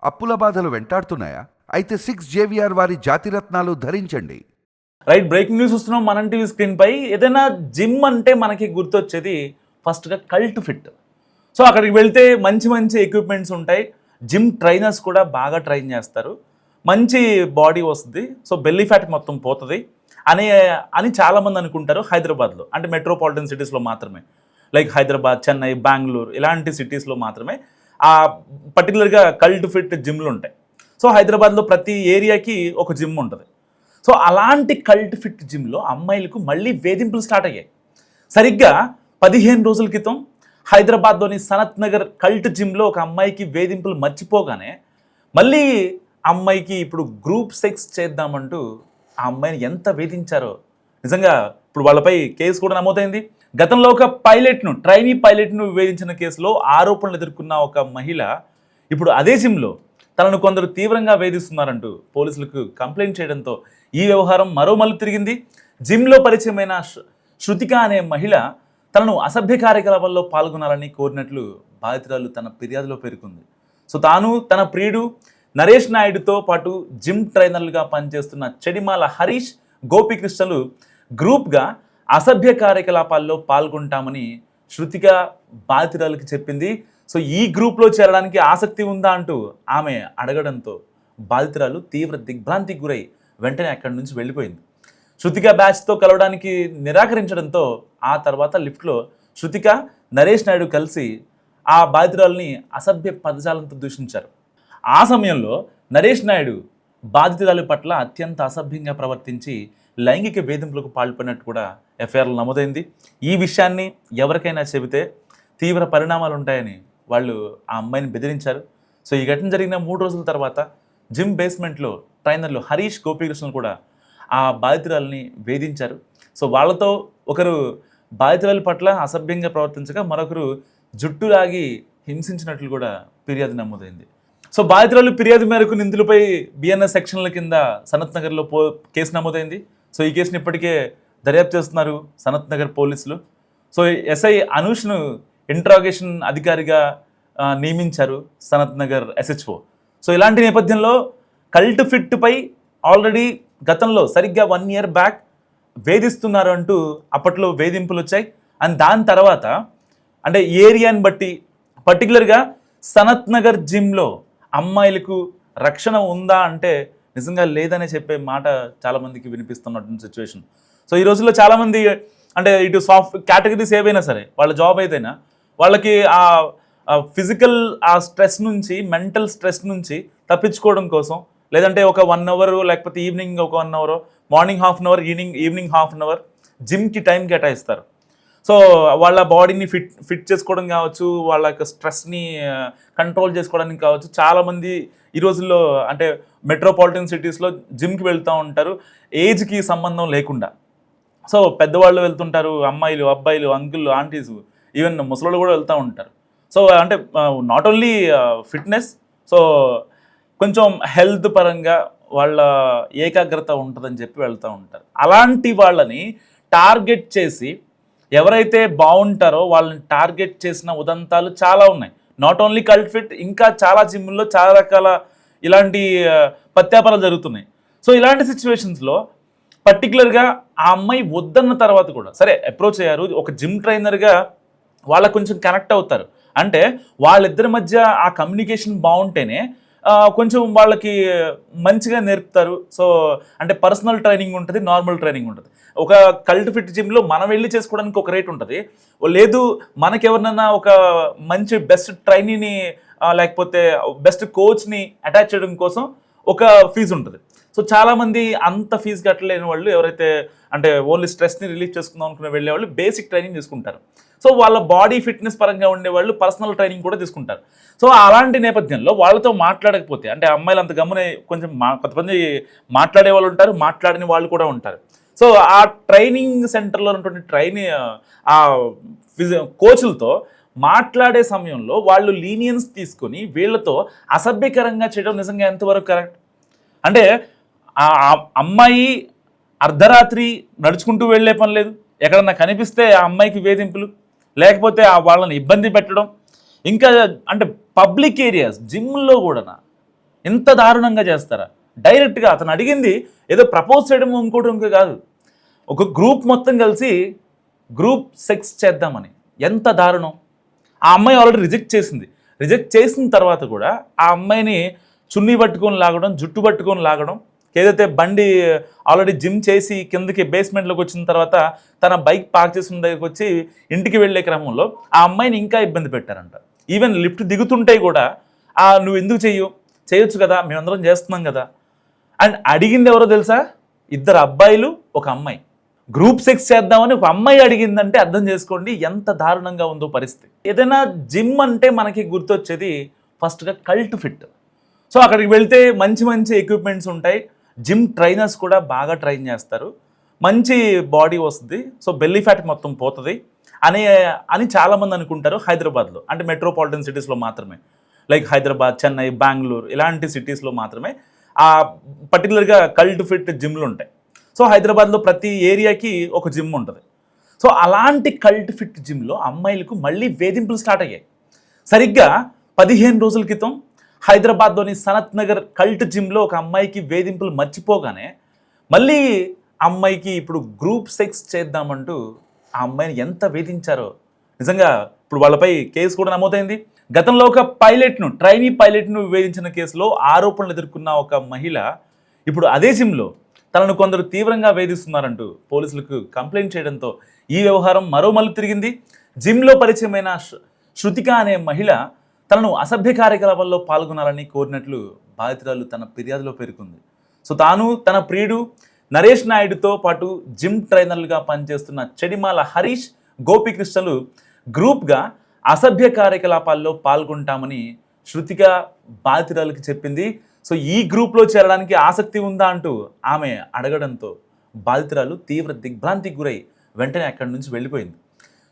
అప్పుల బాధలు వెంటాడుతున్నాయా? అయితే 6 JVR వారి జాతిరత్నాలు ధరించండి. రైట్, బ్రేకింగ్ న్యూస్ వస్తున్నాం మనం టీవీ స్క్రీన్ పై. ఏదైనా జిమ్ అంటే మనకి గుర్తొచ్చేది ఫస్ట్గా కల్ట్ ఫిట్. సో అక్కడికి వెళ్తే మంచి మంచి ఎక్విప్మెంట్స్ ఉంటాయి, జిమ్ ట్రైనర్స్ కూడా బాగా ట్రైన్ చేస్తారు, మంచి బాడీ వస్తుంది, సో బెల్లీ ఫ్యాట్ మొత్తం పోతుంది అని చాలామంది అనుకుంటారు. హైదరాబాద్లో అంటే మెట్రోపాలిటన్ సిటీస్లో మాత్రమే, లైక్ హైదరాబాద్, చెన్నై, బెంగళూరు ఇలాంటి సిటీస్లో మాత్రమే ఆ పర్టికులర్గా కల్ట్ ఫిట్ జిమ్లు ఉంటాయి. సో హైదరాబాద్లో ప్రతి ఏరియాకి ఒక జిమ్ ఉంటుంది. సో అలాంటి కల్ట్ ఫిట్ జిమ్లో అమ్మాయిలకు మళ్ళీ వేధింపులు స్టార్ట్ అయ్యాయి. సరిగ్గా 15 రోజుల క్రితం హైదరాబాద్లోని సనత్ నగర్ కల్ట్ జిమ్లో ఒక అమ్మాయికి వేధింపులు మర్చిపోగానే మళ్ళీ అమ్మాయికి ఇప్పుడు గ్రూప్ సెక్స్ చేద్దామంటూ ఆ అమ్మాయిని ఎంత వేధించారో నిజంగా ఇప్పుడు వాళ్ళపై కేసు కూడా నమోదైంది. గతంలో ఒక ట్రైనీ పైలట్ను వేధించిన కేసులో ఆరోపణలు ఎదుర్కొన్న ఒక మహిళ ఇప్పుడు అదే జిమ్లో తనను కొందరు తీవ్రంగా వేధిస్తున్నారంటూ పోలీసులకు కంప్లైంట్ చేయడంతో ఈ వ్యవహారం మరో మలుపు తిరిగింది. జిమ్లో పరిచయమైన శృతిక అనే మహిళ తనను అసభ్య కార్యకలాపాల్లో పాల్గొనాలని కోరినట్లు బాధితురాలు తన ఫిర్యాదులో పేర్కొంది. సో తాను తన ప్రియుడు నరేష్ నాయుడుతో పాటు జిమ్ ట్రైనర్లుగా పనిచేస్తున్న చెడిమాల హరీష్, గోపికృష్ణలు గ్రూప్గా అసభ్య కార్యకలాపాల్లో పాల్గొంటామని శృతిక బాధితురాలకి చెప్పింది. సో ఈ గ్రూప్లో చేరడానికి ఆసక్తి ఉందా అంటూ ఆమె అడగడంతో బాధితురాలు తీవ్ర దిగ్భ్రాంతికి గురై వెంటనే అక్కడి నుంచి వెళ్ళిపోయింది. శృతిక బ్యాచ్తో కలవడానికి నిరాకరించడంతో ఆ తర్వాత లిఫ్ట్లో శృతిక, నరేష్ నాయుడు కలిసి ఆ బాధితురాలని అసభ్య పదజాలంతో దూషించారు. ఆ సమయంలో నరేష్ నాయుడు బాధితురాలి పట్ల అత్యంత అసభ్యంగా ప్రవర్తించి లైంగిక వేధింపులకు పాల్పడినట్టు కూడా ఎఫ్ఐఆర్లో నమోదైంది. ఈ విషయాన్ని ఎవరికైనా చెబితే తీవ్ర పరిణామాలు ఉంటాయని వాళ్ళు ఆ అమ్మాయిని బెదిరించారు. సో ఈ ఘటన జరిగిన 3 రోజుల తర్వాత జిమ్ బేస్మెంట్లో ట్రైనర్లు హరీష్, గోపికృష్ణలు కూడా ఆ బాధితురాలని వేధించారు. సో వాళ్ళతో ఒకరు బాధితురాలి పట్ల అసభ్యంగా ప్రవర్తించగా మరొకరు జుట్టు లాగి హింసించినట్లు కూడా ఫిర్యాదు నమోదైంది. సో బాధితురాలు ఫిర్యాదు మేరకు నిందితులపై బిఎన్ఎస్ సెక్షన్ల కింద సనత్ నగర్లో కేసు నమోదైంది. సో ఈ కేసును ఇప్పటికే దర్యాప్తు చేస్తున్నారు సనత్ నగర్ పోలీసులు. సో ఎస్ఐ అనూష్ను ఇంట్రాగేషన్ అధికారిగా నియమించారు సనత్ నగర్ SHO. సో ఇలాంటి నేపథ్యంలో కల్ట్ ఫిట్పై ఆల్రెడీ గతంలో సరిగ్గా 1 year బ్యాక్ వేధిస్తున్నారు అంటూ అప్పట్లో వేధింపులు వచ్చాయి. అండ్ దాని తర్వాత అంటే ఏరియాని బట్టి పర్టికులర్గా సనత్ నగర్ జిమ్లో అమ్మాయిలకు రక్షణ ఉందా అంటే నిజంగా లేదనే చెప్పే మాట చాలామందికి వినిపిస్తున్నటువంటి సిచ్యువేషన్. సో ఈ రోజుల్లో చాలామంది అంటే ఇటు సాఫ్ట్ కేటగిరీస్ ఏవైనా సరే, వాళ్ళ జాబ్ అయితేనా వాళ్ళకి ఆ ఫిజికల్ ఆ స్ట్రెస్ నుంచి, మెంటల్ స్ట్రెస్ నుంచి తప్పించుకోవడం కోసం లేదంటే ఒక 1 hour లేకపోతే ఈవినింగ్ ఒక 1 hour, morning 1/2 hour, evening 1/2 hour జిమ్కి టైం కేటాయిస్తారు. సో వాళ్ళ బాడీని ఫిట్ చేసుకోవడం కావచ్చు, వాళ్ళ యొక్క స్ట్రెస్ని కంట్రోల్ చేసుకోవడానికి కావచ్చు. చాలామంది ఈ రోజుల్లో అంటే మెట్రోపాలిటన్ సిటీస్లో జిమ్కి వెళ్తూ ఉంటారు, ఏజ్కి సంబంధం లేకుండా. సో పెద్దవాళ్ళు వెళ్తుంటారు, అమ్మాయిలు, అబ్బాయిలు, అంకుల్, ఆంటీస్, ఈవెన్ ముసలోళ్ళు కూడా వెళ్తూ ఉంటారు. సో అంటే నాట్ ఓన్లీ ఫిట్నెస్, సో కొంచెం హెల్త్ పరంగా వాళ్ళ ఏకాగ్రత ఉంటుందని చెప్పి వెళ్తూ ఉంటారు. అలాంటి వాళ్ళని టార్గెట్ చేసి ఎవరైతే బాగుంటారో వాళ్ళని టార్గెట్ చేసిన ఉదంతాలు చాలా ఉన్నాయి. నాట్ ఓన్లీ కల్ట్ ఫిట్, ఇంకా చాలా జిమ్లో చాలా రకాల ఇలాంటి పత్యాపారాలు జరుగుతున్నాయి. సో ఇలాంటి సిచ్యువేషన్స్లో పర్టికులర్గా ఆ అమ్మాయి వద్దన్న తర్వాత కూడా సరే అప్రోచ్ అయ్యారు. ఒక జిమ్ ట్రైనర్గా వాళ్ళకు కొంచెం కనెక్ట్ అవుతారు. అంటే వాళ్ళిద్దరి మధ్య ఆ కమ్యూనికేషన్ బాగుంటేనే కొంచెం వాళ్ళకి మంచిగా నేర్పుతారు. సో అంటే పర్సనల్ ట్రైనింగ్ ఉంటుంది, నార్మల్ ట్రైనింగ్ ఉంటుంది. ఒక కల్ట్ ఫిట్ జిమ్లో మనం వెళ్ళి చేసుకోవడానికి ఒక రేట్ ఉంటుంది, లేదు మనకెవరినైనా ఒక మంచి బెస్ట్ ట్రైనీని లేకపోతే బెస్ట్ కోచ్ని అటాచ్ చేయడం కోసం ఒక ఫీజు ఉంటుంది. సో చాలామంది అంత ఫీజు కట్టలేని వాళ్ళు ఎవరైతే అంటే ఓన్లీ స్ట్రెస్ని రిలీఫ్ చేసుకుందాం అనుకునే వెళ్ళే వాళ్ళు బేసిక్ ట్రైనింగ్ తీసుకుంటారు. సో వాళ్ళ బాడీ ఫిట్నెస్ పరంగా ఉండేవాళ్ళు పర్సనల్ ట్రైనింగ్ కూడా తీసుకుంటారు. సో అలాంటి నేపథ్యంలో వాళ్ళతో మాట్లాడకపోతే అంటే అమ్మాయిలు అంత గమ్మునే కొంచెం కొంతమంది మాట్లాడే వాళ్ళు ఉంటారు, మాట్లాడని వాళ్ళు కూడా ఉంటారు. సో ఆ ట్రైనింగ్ సెంటర్లో ఉన్నటువంటి ఆ కోచ్లతో మాట్లాడే సమయంలో వాళ్ళు లీనియన్స్ తీసుకొని వీళ్ళతో అసభ్యకరంగా చేయడం నిజంగా ఎంతవరకు కరెక్ట్? అంటే ఆ అమ్మాయి అర్ధరాత్రి నడుచుకుంటూ వెళ్ళే పని లేదు, ఎక్కడన్నా కనిపిస్తే ఆ అమ్మాయికి వేధింపులు, లేకపోతే వాళ్ళని ఇబ్బంది పెట్టడం. ఇంకా అంటే పబ్లిక్ ఏరియాస్ జిమ్లో కూడా ఇంత దారుణంగా చేస్తారా? డైరెక్ట్గా అతను అడిగింది ఏదో ప్రపోజ్ చేయడం ఇంకోటి కాదు, ఒక గ్రూప్ మొత్తం కలిసి గ్రూప్ సెక్స్ చేద్దామని. ఎంత దారుణం! ఆ అమ్మాయి ఆల్రెడీ రిజెక్ట్ చేసింది. రిజెక్ట్ చేసిన తర్వాత కూడా ఆ అమ్మాయిని చున్నీ పట్టుకొని లాగడం, జుట్టు పట్టుకొని లాగడం, ఏదైతే బండి ఆల్రెడీ జిమ్ చేసి కిందకి బేస్మెంట్లోకి వచ్చిన తర్వాత తన బైక్ పార్క్ చేసిన దగ్గరికి వచ్చి ఇంటికి వెళ్ళే క్రమంలో ఆ అమ్మాయిని ఇంకా ఇబ్బంది పెట్టారంట. ఈవెన్ లిఫ్ట్ దిగుతుంటే కూడా నువ్వు ఎందుకు చేయొచ్చు కదా, మేమందరం చేస్తున్నాం కదా. అండ్ అడిగింది ఎవరో తెలుసా? 2 అబ్బాయిలు, 1 అమ్మాయి. గ్రూప్ సెక్స్ చేద్దామని ఒక అమ్మాయి అడిగిందంటే అర్థం చేసుకోండి ఎంత దారుణంగా ఉందో పరిస్థితి. ఏదైనా జిమ్ అంటే మనకి గుర్తొచ్చేది ఫస్ట్గా కల్ట్ ఫిట్. సో అక్కడికి వెళ్తే మంచి మంచి ఎక్విప్మెంట్స్ ఉంటాయి, జిమ్ ట్రైనర్స్ కూడా బాగా ట్రైన్ చేస్తారు, మంచి బాడీ వస్తుంది, సో బెల్లీ ఫ్యాట్ మొత్తం పోతుంది అని చాలామంది అనుకుంటారు. హైదరాబాద్లో అంటే మెట్రోపాలిటన్ సిటీస్లో మాత్రమే, లైక్ హైదరాబాద్, చెన్నై, బెంగళూరు ఇలాంటి సిటీస్లో మాత్రమే పర్టికులర్గా కల్ట్ ఫిట్ జిమ్లు ఉంటాయి. సో హైదరాబాద్లో ప్రతి ఏరియాకి ఒక జిమ్ ఉంటుంది. సో అలాంటి కల్ట్ ఫిట్ జిమ్లో అమ్మాయిలకు మళ్ళీ వేధింపులు స్టార్ట్ అయ్యాయి. సరిగ్గా 15 రోజుల క్రితం హైదరాబాద్లోని సనత్ నగర్ కల్ట్ జిమ్లో ఒక అమ్మాయికి వేధింపులు మర్చిపోగానే మళ్ళీ అమ్మాయికి ఇప్పుడు గ్రూప్ సెక్స్ చేద్దామంటూ ఆ అమ్మాయిని ఎంత వేధించారో నిజంగా. ఇప్పుడు వాళ్ళపై కేసు కూడా నమోదైంది. గతంలో ఒక ట్రైనీ పైలట్ను వేధించిన కేసులో ఆరోపణలు ఎదుర్కొన్న ఒక మహిళ ఇప్పుడు అదే జిమ్లో తనను కొందరు తీవ్రంగా వేధిస్తున్నారంటూ పోలీసులకు కంప్లైంట్ చేయడంతో ఈ వ్యవహారం మరో మలుపు తిరిగింది. జిమ్లో పరిచయమైన శృతిక అనే మహిళ తనను అసభ్య కార్యకలాపాల్లో పాల్గొనాలని కోరినట్లు బాధితురాలు తన ఫిర్యాదులో పేర్కొంది. సో తాను తన ప్రియుడు నరేష్ నాయుడుతో పాటు జిమ్ ట్రైనర్లుగా పనిచేస్తున్న చెడిమాల హరీష్, గోపికృష్ణలు గ్రూప్గా అసభ్య కార్యకలాపాల్లో పాల్గొంటామని శృతిక బాధితురాలకి చెప్పింది. సో ఈ గ్రూప్లో చేరడానికి ఆసక్తి ఉందా అంటూ ఆమె అడగడంతో బాధితురాలు తీవ్ర దిగ్భ్రాంతికి గురై వెంటనే అక్కడి నుంచి వెళ్ళిపోయింది.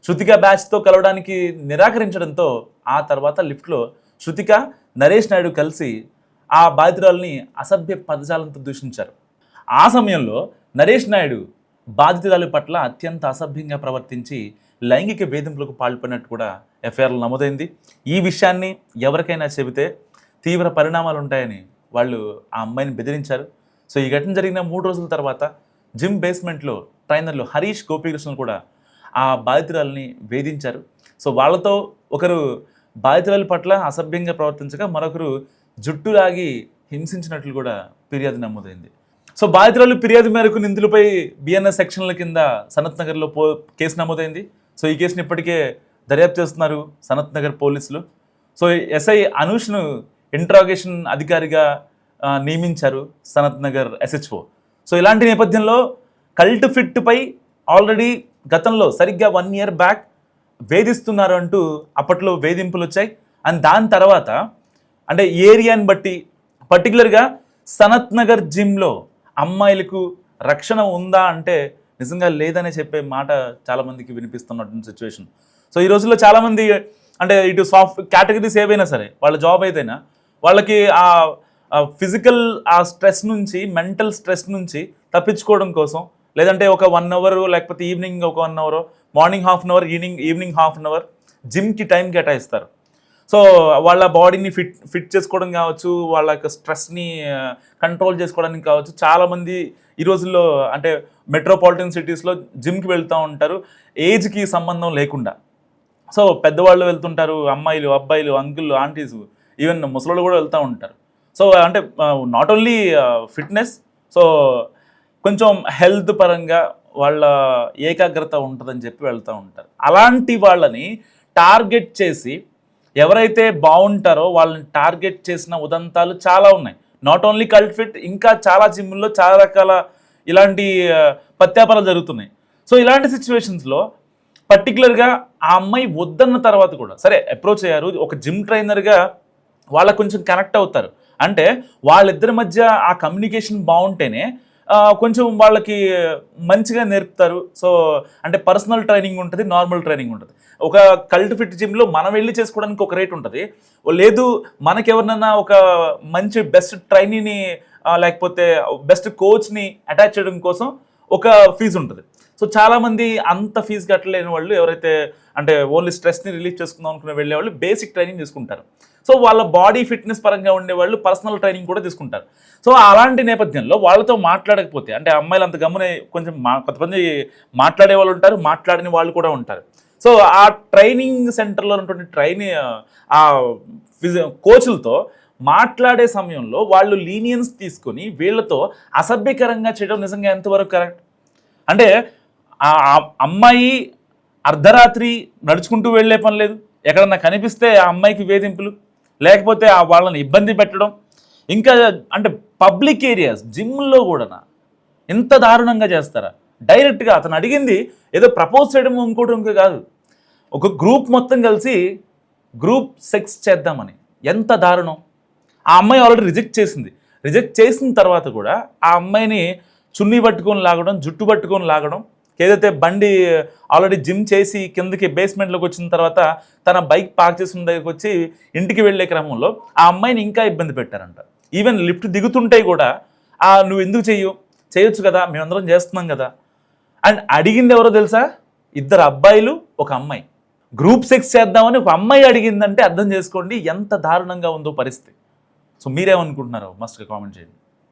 శృతిక బ్యాచ్తో కలవడానికి నిరాకరించడంతో ఆ తర్వాత లిఫ్ట్లో శృతిక, నరేష్ నాయుడు కలిసి ఆ బాధితురాలని అసభ్య పదజాలంతో దూషించారు. ఆ సమయంలో నరేష్ నాయుడు బాధితురాలి పట్ల అత్యంత అసభ్యంగా ప్రవర్తించి లైంగిక వేధింపులకు పాల్పడినట్టు కూడా ఎఫ్ఐఆర్లో నమోదైంది. ఈ విషయాన్ని ఎవరికైనా చెబితే తీవ్ర పరిణామాలు ఉంటాయని వాళ్ళు ఆ అమ్మాయిని బెదిరించారు. సో ఈ ఘటన జరిగిన 3 రోజుల తర్వాత జిమ్ బేస్మెంట్లో ట్రైనర్లు హరీష్, గోపికృష్ణలు కూడా ఆ బాధితురాలని వేధించారు. సో వాళ్ళతో ఒకరు బాధితురాలి పట్ల అసభ్యంగా ప్రవర్తించగా మరొకరు జుట్టు లాగి హింసించినట్లు కూడా ఫిర్యాదు నమోదైంది. సో బాధితురాలు ఫిర్యాదు మేరకు నిందితులపై బిఎన్ఎస్ సెక్షన్ల కింద సనత్ నగర్లో కేసు నమోదైంది. సో ఈ కేసుని ఇప్పటికే దర్యాప్తు చేస్తున్నారు సనత్ నగర్ పోలీసులు. సో ఎస్ఐ అనూష్ను ఇంట్రాగేషన్ అధికారిగా నియమించారు సనత్ నగర్ SHO. సో ఇలాంటి నేపథ్యంలో కల్ట్ ఫిట్పై ఆల్రెడీ గతంలో సరిగ్గా 1 year బ్యాక్ వేధిస్తున్నారు అంటూ అప్పట్లో వేధింపులు వచ్చాయి. అండ్ దాని తర్వాత అంటే ఏరియాని బట్టి పర్టికులర్గా సనత్ నగర్ జిమ్లో అమ్మాయిలకు రక్షణ ఉందా అంటే నిజంగా లేదనే చెప్పే మాట చాలామందికి వినిపిస్తున్నటువంటి సిచ్యువేషన్. సో ఈ రోజుల్లో చాలామంది అంటే ఇటు సాఫ్ట్ కేటగిరీస్ ఏవైనా సరే, వాళ్ళ జాబ్ ఏదైనా వాళ్ళకి ఆ ఫిజికల్ ఆ స్ట్రెస్ నుంచి, మెంటల్ స్ట్రెస్ నుంచి తప్పించుకోవడం కోసం, లేదంటే ఒక 1 hour లేకపోతే ఈవినింగ్ ఒక 1 hour, morning ½ hour, evening ½ hour జిమ్కి టైం కేటాయిస్తారు. సో వాళ్ళ బాడీని ఫిట్ చేసుకోవడం కావచ్చు, వాళ్ళ యొక్క స్ట్రెస్ని కంట్రోల్ చేసుకోవడానికి కావచ్చు. చాలామంది ఈ రోజుల్లో అంటే మెట్రోపాలిటన్ సిటీస్లో జిమ్కి వెళ్తూ ఉంటారు ఏజ్కి సంబంధం లేకుండా. సో పెద్దవాళ్ళు వెళ్తుంటారు, అమ్మాయిలు, అబ్బాయిలు, అంకుల్, ఆంటీస్, ఈవెన్ ముసలోళ్ళు కూడా వెళ్తూ ఉంటారు. సో అంటే నాట్ ఓన్లీ ఫిట్నెస్, సో కొంచెం హెల్త్ పరంగా వాళ్ళ ఏకాగ్రత ఉంటుందని చెప్పి వెళ్తూ ఉంటారు. అలాంటి వాళ్ళని టార్గెట్ చేసి ఎవరైతే బాగుంటారో వాళ్ళని టార్గెట్ చేసిన ఉదంతాలు చాలా ఉన్నాయి. నాట్ ఓన్లీ కల్ట్ ఫిట్, ఇంకా చాలా జిమ్ల్లో చాలా రకాల ఇలాంటి పత్యాపారాలు జరుగుతున్నాయి. సో ఇలాంటి సిచ్యువేషన్స్లో పర్టికులర్గా ఆ అమ్మాయి వద్దన్న తర్వాత కూడా సరే అప్రోచ్ అయ్యారు. ఒక జిమ్ ట్రైనర్గా వాళ్ళకు కొంచెం కనెక్ట్ అవుతారు. అంటే వాళ్ళిద్దరి మధ్య ఆ కమ్యూనికేషన్ బాగుంటేనే కొంచెం వాళ్ళకి మంచిగా నేర్పుతారు. సో అంటే పర్సనల్ ట్రైనింగ్ ఉంటుంది, నార్మల్ ట్రైనింగ్ ఉంటుంది. ఒక కల్ట్ ఫిట్ జిమ్లో మనం వెళ్ళి చేసుకోవడానికి ఒక రేట్ ఉంటుంది, లేదు మనకెవరినైనా ఒక మంచి బెస్ట్ ట్రైనీని లేకపోతే బెస్ట్ కోచ్ని అటాచ్ చేయడం కోసం ఒక ఫీజు ఉంటుంది. సో చాలామంది అంత ఫీజు కట్టలేని వాళ్ళు ఎవరైతే అంటే ఓన్లీ స్ట్రెస్ని రిలీఫ్ చేసుకుందాం అనుకుని వెళ్ళే వాళ్ళు బేసిక్ ట్రైనింగ్ తీసుకుంటారు. సో వాళ్ళ బాడీ ఫిట్నెస్ పరంగా ఉండే వాళ్ళు పర్సనల్ ట్రైనింగ్ కూడా తీసుకుంటారు. సో అలాంటి నేపథ్యంలో వాళ్ళతో మాట్లాడకపోతే, అంటే అమ్మాయిలు అంత గమ్మునే కొంచెం కొంతమంది మాట్లాడే వాళ్ళు ఉంటారు, మాట్లాడని వాళ్ళు కూడా ఉంటారు. సో ఆ ట్రైనింగ్ సెంటర్లో ఉన్నటువంటి ఆ కోచ్లతో మాట్లాడే సమయంలో వాళ్ళు లీనియన్స్ తీసుకొని వీళ్ళతో అసభ్యకరంగా చేయడం నిజంగా ఎంతవరకు కరెక్ట్? అంటే ఆ అమ్మాయి అర్ధరాత్రి నడుచుకుంటూ వెళ్ళే పని లేదు, ఎక్కడన్నా కనిపిస్తే ఆ అమ్మాయికి వేధింపులు, లేకపోతే వాళ్ళని ఇబ్బంది పెట్టడం, ఇంకా అంటే పబ్లిక్ ఏరియాస్ జిమ్లో కూడా ఎంత దారుణంగా చేస్తారా? డైరెక్ట్గా అతను అడిగింది ఏదో ప్రపోజ్ చేయడం ఇంకోటి కాదు, ఒక గ్రూప్ మొత్తం కలిసి గ్రూప్ సెక్స్ చేద్దామని. ఎంత దారుణం! ఆ అమ్మాయి ఆల్రెడీ రిజెక్ట్ చేసిన తర్వాత కూడా ఆ అమ్మాయిని చున్నీ పట్టుకొని లాగడం, జుట్టు పట్టుకొని లాగడం, ఏదైతే బండి ఆల్రెడీ జిమ్ చేసి కిందకి బేస్మెంట్లోకి వచ్చిన తర్వాత తన బైక్ పార్క్ చేసిన దగ్గరికి వచ్చి ఇంటికి వెళ్ళే క్రమంలో ఆ అమ్మాయిని ఇంకా ఇబ్బంది పెట్టారంట. ఈవెన్ లిఫ్ట్ దిగుతుంటే కూడా నువ్వు ఎందుకు చేయొచ్చు కదా, మేమందరం చేస్తున్నాం కదా. అండ్ అడిగింది ఎవరో తెలుసా? 2 అబ్బాయిలు, 1 అమ్మాయి. గ్రూప్ సెక్స్ చేద్దామని ఒక అమ్మాయి అడిగిందంటే అర్థం చేసుకోండి ఎంత దారుణంగా ఉందో పరిస్థితి. సో మీరేమనుకుంటున్నారో మస్ట్గా కామెంట్ చేయండి.